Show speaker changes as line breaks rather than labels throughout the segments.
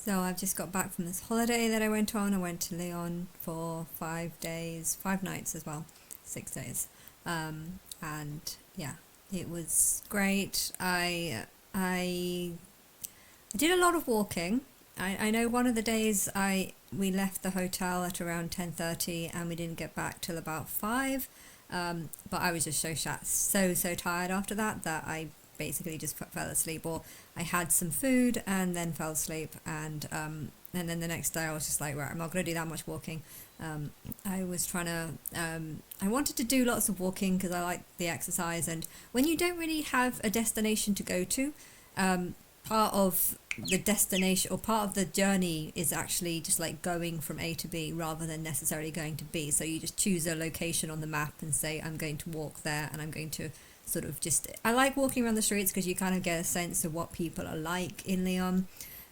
So I've just got back from this holiday that I went on. I went to Lyon for 5 days, 5 nights as well, 6 days, and yeah, it was great. I did a lot of walking. I know one of the days we left the hotel at around 10:30 and we didn't get back till about 5. But I was just so tired after that I basically just fell asleep, or I had some food and then fell asleep, and then the next day I was just like, right, I'm not going to do that much walking. I was trying to I wanted to do lots of walking because I like the exercise, and when you don't really have a destination to go to, part of the destination or part of the journey is actually just like going from A to B rather than necessarily going to B. So you just choose a location on the map and say, I'm going to walk there, and I'm going to sort of I like walking around the streets because you kind of get a sense of what people are like in Lyon.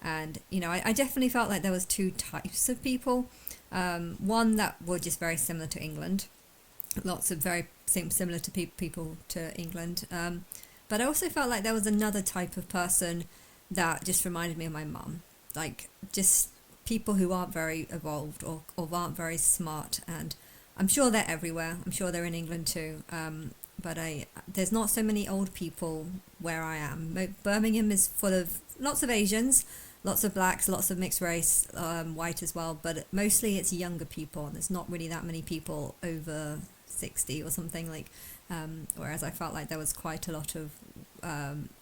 And I definitely felt like there was two types of people. One that were just very similar to England, lots of very similar to people to England, but I also felt like there was another type of person that just reminded me of my mum, like just people who aren't very evolved or aren't very smart. And I'm sure they're everywhere. I'm sure they're in England too. But there's not so many old people where I am. Birmingham is full of lots of Asians, lots of blacks, lots of mixed race, white as well. But mostly it's younger people, and there's not really that many people over 60 or something like. Whereas I felt like there was quite a lot of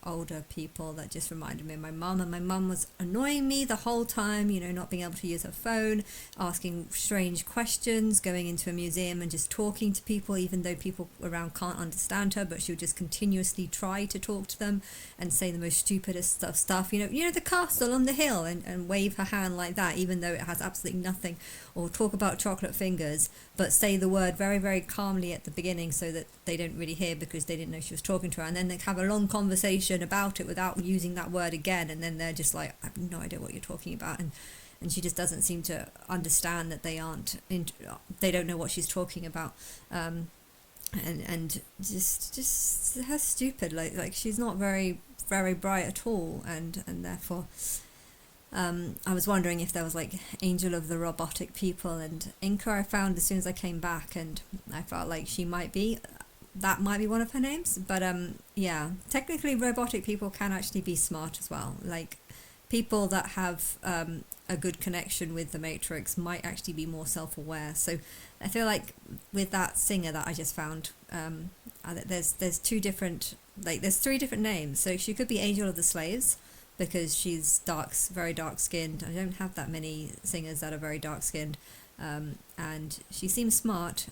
older people that just reminded me of my mum, and my mum was annoying me the whole time, not being able to use her phone, asking strange questions, going into a museum and just talking to people even though people around can't understand her, but she would just continuously try to talk to them and say the most stupidest stuff, the castle on the hill, and wave her hand like that even though it has absolutely nothing, or talk about chocolate fingers but say the word very, very calmly at the beginning so that they don't really hear because they didn't know she was talking to her, and then they have a long conversation about it without using that word again, and then they're just like, I have no idea what you're talking about, and she just doesn't seem to understand that they don't know what she's talking about, and just her stupid, like she's not very, very bright at all, and therefore I was wondering if there was like Angel of the Robotic People, and Inka I found as soon as I came back, and I felt like that might be one of her names. But yeah, technically robotic people can actually be smart as well. Like people that have a good connection with the Matrix might actually be more self-aware. So I feel like with that singer that I just found, there's there's 3 different names. So she could be Angel of the Slaves because she's very dark skinned. I don't have that many singers that are very dark skinned. And she seems smart,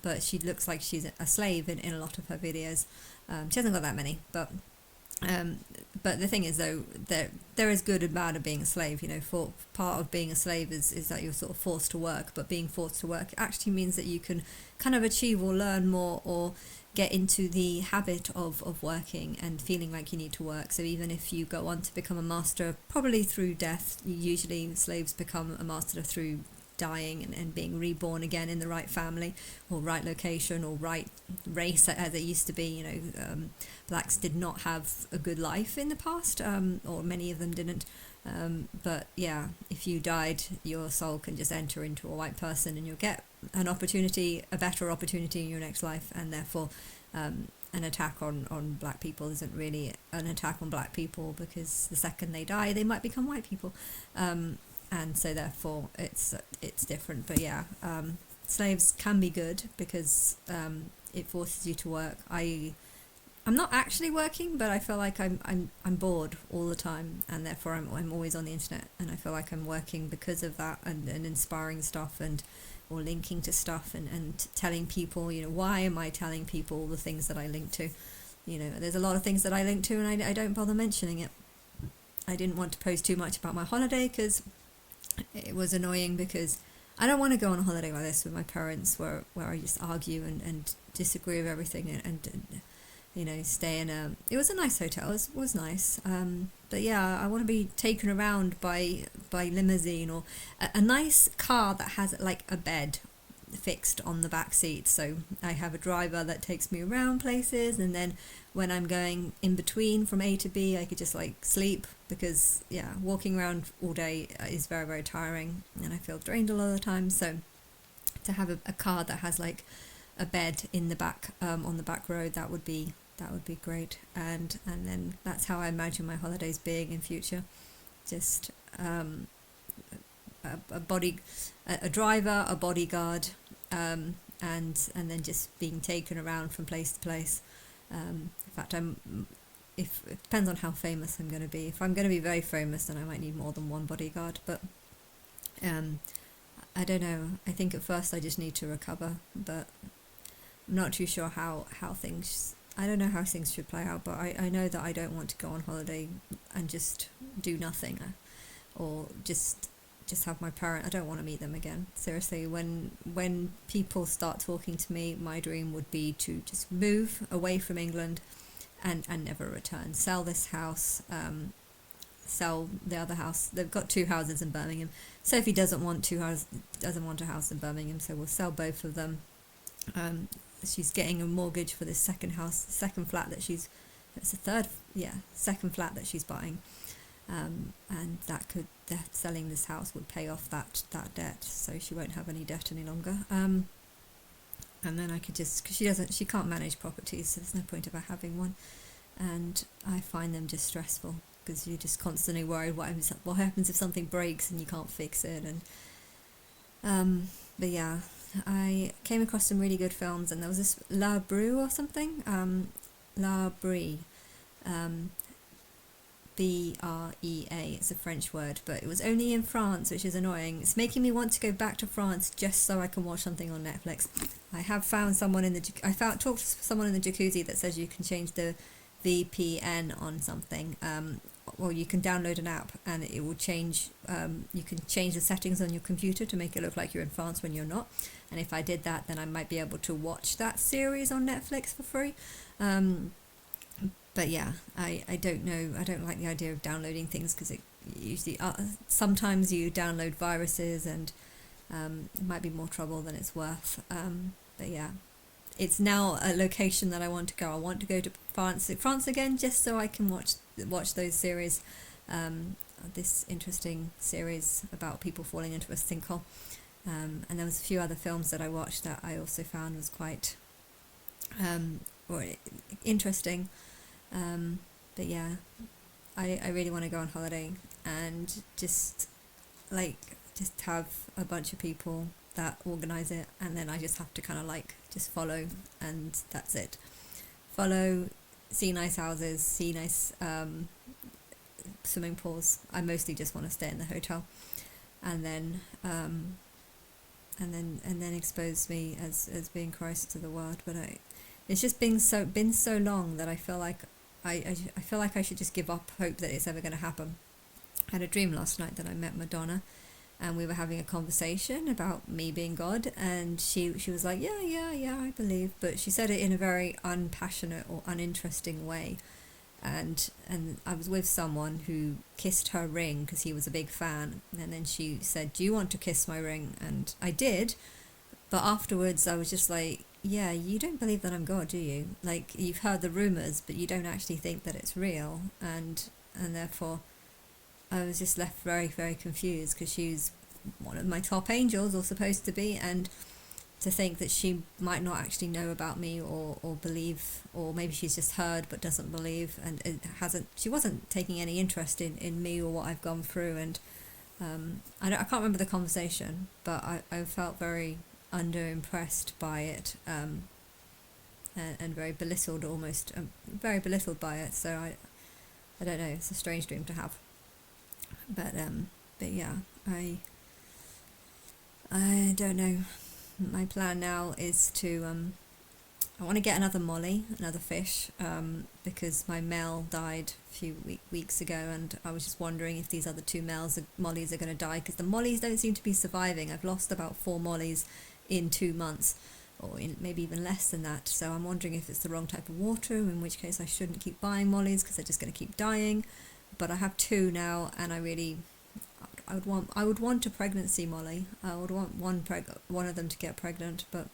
but she looks like she's a slave in a lot of her videos. She hasn't got that many, but the thing is though, there is good and bad of being a slave. For part of being a slave is that you're sort of forced to work, but being forced to work actually means that you can kind of achieve or learn more, or get into the habit of working and feeling like you need to work. So even if you go on to become a master, probably through death, usually slaves become a master through dying and being reborn again in the right family or right location or right race as it used to be. Blacks did not have a good life in the past, or many of them didn't. But yeah, if you died, your soul can just enter into a white person and you'll get a better opportunity in your next life, and therefore an attack on black people isn't really an attack on black people, because the second they die they might become white people, and so therefore it's different. But yeah, slaves can be good because it forces you to work. I'm not actually working, but I feel like I'm bored all the time, and therefore I'm always on the internet, and I feel like I'm working because of that, and inspiring stuff, or linking to stuff, and telling people, why am I telling people all the things that I link to? There's a lot of things that I link to, and I don't bother mentioning it. I didn't want to post too much about my holiday because it was annoying, because I don't want to go on a holiday like this with my parents where I just argue and disagree with everything, and stay in it was a nice hotel, it was nice, but yeah, I want to be taken around by limousine, or a nice car that has like a bed fixed on the back seat, so I have a driver that takes me around places, and then when I'm going in between from A to B I could just like sleep because yeah, walking around all day is very, very tiring, and I feel drained a lot of the time. So to have a car that has like a bed in the back, on the back road, that would be great. And then that's how I imagine my holidays being in future. Just a body, a driver, a bodyguard, and then just being taken around from place to place. In fact, if it depends on how famous I'm going to be. If I'm going to be very famous, then I might need more than one bodyguard. But I don't know. I think at first I just need to recover, but I'm not too sure how things. I don't know how things should play out, but I know that I don't want to go on holiday and just do nothing, or just have my parent. I don't want to meet them again. Seriously, when people start talking to me, my dream would be to just move away from England and never return. Sell this house, sell the other house. They've got two houses in Birmingham. Sophie doesn't want a house in Birmingham, so we'll sell both of them. She's getting a mortgage for this second flat that she's buying. And selling this house would pay off that debt, so she won't have any debt any longer. And then I could because she can't manage properties, so there's no point of her having one. And I find them just stressful, because you're just constantly worried what happens if something breaks and you can't fix it. And but yeah, I came across some really good films, and there was this La Bru or something, La Brie. Brea, it's a French word, but it was only in France, which is annoying. It's making me want to go back to France just so I can watch something on Netflix. I have found talked to someone in the jacuzzi that says you can change the VPN on something, or you can download an app and it will change, you can change the settings on your computer to make it look like you're in France when you're not. And if I did that, then I might be able to watch that series on Netflix for free. But yeah, I don't know. I don't like the idea of downloading things, because it usually sometimes you download viruses, and it might be more trouble than it's worth. But yeah, it's now a location that I want to go. I want to go to France again, just so I can watch those series. This interesting series about people falling into a sinkhole. And there was a few other films that I watched that I also found was quite interesting. But yeah, I really want to go on holiday and just have a bunch of people that organise it, and then I just have to kind of just follow, and that's it. Follow, see nice houses, see nice swimming pools. I mostly just want to stay in the hotel, and then expose me as being Christ to the world. But it's just been so long that I feel like I feel like I should just give up hope that it's ever going to happen. I had a dream last night that I met Madonna, and we were having a conversation about me being God, and she was like, yeah, I believe, but she said it in a very unpassionate or uninteresting way. And I was with someone who kissed her ring because he was a big fan, and then she said, do you want to kiss my ring? And I did, but afterwards I was just like, yeah, you don't believe that I'm God, do you? Like, you've heard the rumours, but you don't actually think that it's real. And therefore I was just left very, very confused, because she's one of my top angels, or supposed to be, and to think that she might not actually know about me or believe, or maybe she's just heard but doesn't believe, and she wasn't taking any interest in me or what I've gone through. And I can't remember the conversation, but I felt very underimpressed by it, and very belittled, almost very belittled by it. So I don't know, it's a strange dream to have, but yeah, I don't know. My plan now is to I want to get another molly, another fish, because my male died a few weeks ago, and I was just wondering if these other two mollies are going to die, because the mollies don't seem to be surviving. I've lost about 4 mollies in 2 months, or maybe even less than that. So I'm wondering if it's the wrong type of water, in which case I shouldn't keep buying mollies, because they're just going to keep dying. But I have 2 now, and I would want a pregnancy molly. I would want one of them to get pregnant, but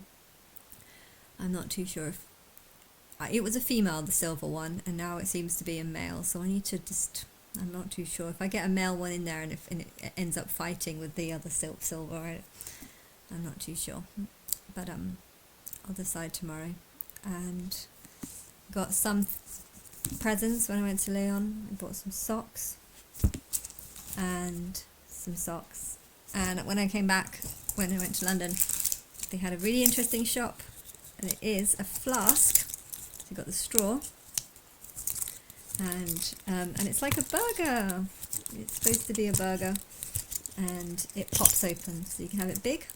I'm not too sure if it was a female, the silver one, and now it seems to be a male. So I need to just I'm not too sure. If I get a male one in there and if it ends up fighting with the other silver, I'm not too sure. But I'll decide tomorrow. And got some presents when I went to Lyon. I bought some socks and some socks. And when I came back, when I went to London, they had a really interesting shop, and it is a flask. So you've got the straw, and it's like a burger. It's supposed to be a burger, and it pops open, so you can have it big.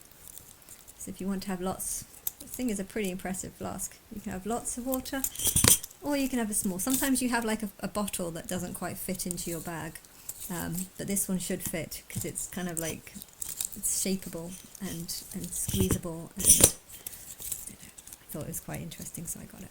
So if you want to have lots, this thing is a pretty impressive flask. You can have lots of water, or you can have a small. Sometimes you have like a bottle that doesn't quite fit into your bag, but this one should fit because it's kind of like, it's shapeable and squeezable, and I thought it was quite interesting, so I got it.